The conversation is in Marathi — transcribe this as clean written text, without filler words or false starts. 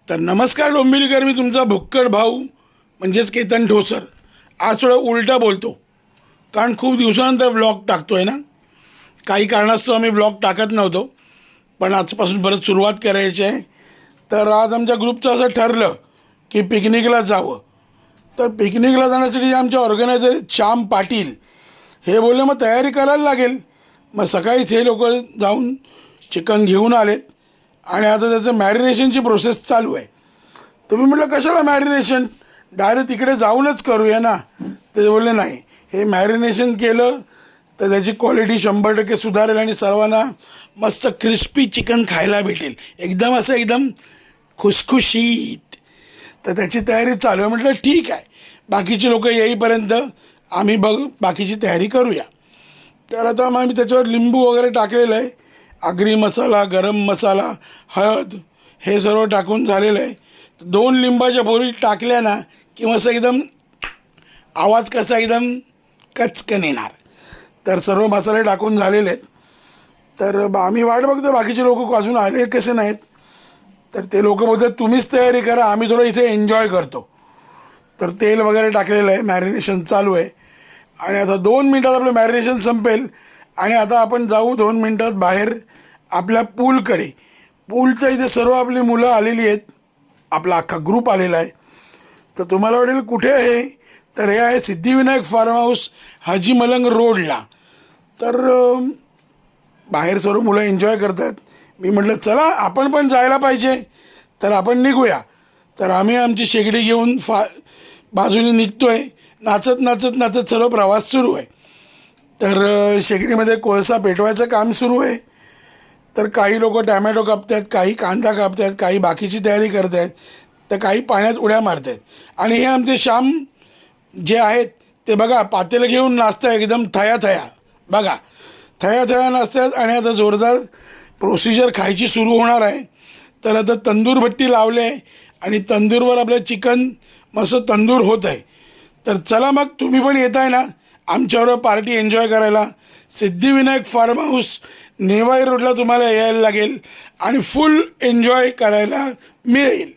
तर नमस्कार डोंबिवलीकर, मी तुमचा भुक्कड भाऊ म्हणजेच केतन ठोसर. आज थोडं उलटा बोलतो कारण खूप दिवसानंतर व्लॉग टाकतो आहे ना. काही कारणास्तव आम्ही व्लॉग टाकत नव्हतो, पण आजपासून परत सुरुवात करायची आहे. तर आज आमच्या ग्रुपचं असं ठरलं की पिकनिकला जावं. तर पिकनिकला जाण्यासाठी आमचे ऑर्गनायझर श्याम पाटील हे बोलले मग तयारी करायला लागेल. मग सकाळीच हे लोक जाऊन चिकन घेऊन आलेत आणि आता त्याचं मॅरिनेशनची प्रोसेस चालू आहे. तुम्ही म्हटलं कशाला मॅरिनेशन, डायरेक्ट तिकडे जाऊनच करूया ना. ते बोलले नाही, हे मॅरिनेशन केलं तर त्याची क्वालिटी 100% सुधारेल आणि सर्वांना मस्त क्रिस्पी चिकन खायला भेटेल, एकदम खुसखुशीत. तर त्याची तयारी चालू आहे. म्हटलं ठीक आहे, बाकीचे लोक येईपर्यंत आम्ही बाकीची तयारी करूया. तर आता मग मी त्याच्यावर लिंबू वगैरे टाकलेलं आहे, आगरी मसाला, गरम मसाला, हळद हे सर्व टाकून झालेलं आहे. 2 लिंबाच्या बोरी टाकल्या ना की मस्त एकदम आवाज कसा एकदम कचकन येणार. तर सर्व मसाले टाकून झालेले आहेत. तर आम्ही वाट बघतो बाकीचे लोक अजून आले कसे नाहीत. तर ते लोक बोलतात तुम्हीच तयारी करा, आम्ही थोडं इथे एन्जॉय करतो. तर तेल वगैरे टाकलेलं आहे, मॅरिनेशन चालू आहे आणि आता 2 मिनटात आपलं मॅरिनेशन संपेल आणि आता आपण जाऊ 2 मिनटात बाहेर आपल्या पूलकडे. पूलच्या इथे सर्व आपली मुलं आलेली आहेत, आपला अख्खा ग्रुप आलेला आहे. तर तुम्हाला वाटेल कुठे आहे, तर हे आहे सिद्धिविनायक फार्म हाऊस, हाजी मलंग रोडला. तर बाहेर सर्व मुलं एन्जॉय करतात. मी म्हटलं चला आपण पण जायला पाहिजे, तर आपण निघूया. तर आम्ही आमची शेगडी घेऊन बाजूने निघतो आहे. नाचत सर्व प्रवास सुरू आहे. तर शेगडीमध्ये कोळसा पेटवायचं काम सुरू आहे. तर काही लोक टॅमॅटो कापत आहेत, काही कांदा कापत आहेत, काही बाकीची तयारी करत आहेत, तर काही पाण्यात उड्या मारत आहेत. आणि हे आमचे श्याम जे आहेत ते बघा पातेलं घेऊन नाचतं एकदम थया बघा, थया नाचत आहेत. आणि आता जोरदार प्रोसिजर खायची सुरू होणार आहे. तर आता तंदूर भट्टी लावले आहे आणि तंदूरवर आपलं चिकन मस्त तंदूर होत आहे. तर चला मग तुम्ही पण येत आहे ना आमच्याबरोबर पार्टी एन्जॉय करायला. सिद्धिविनायक फार्म हाऊस नेवाई रोडला तुम्हाला यायला लागेल आणि फुल एन्जॉय करायला मिळेल.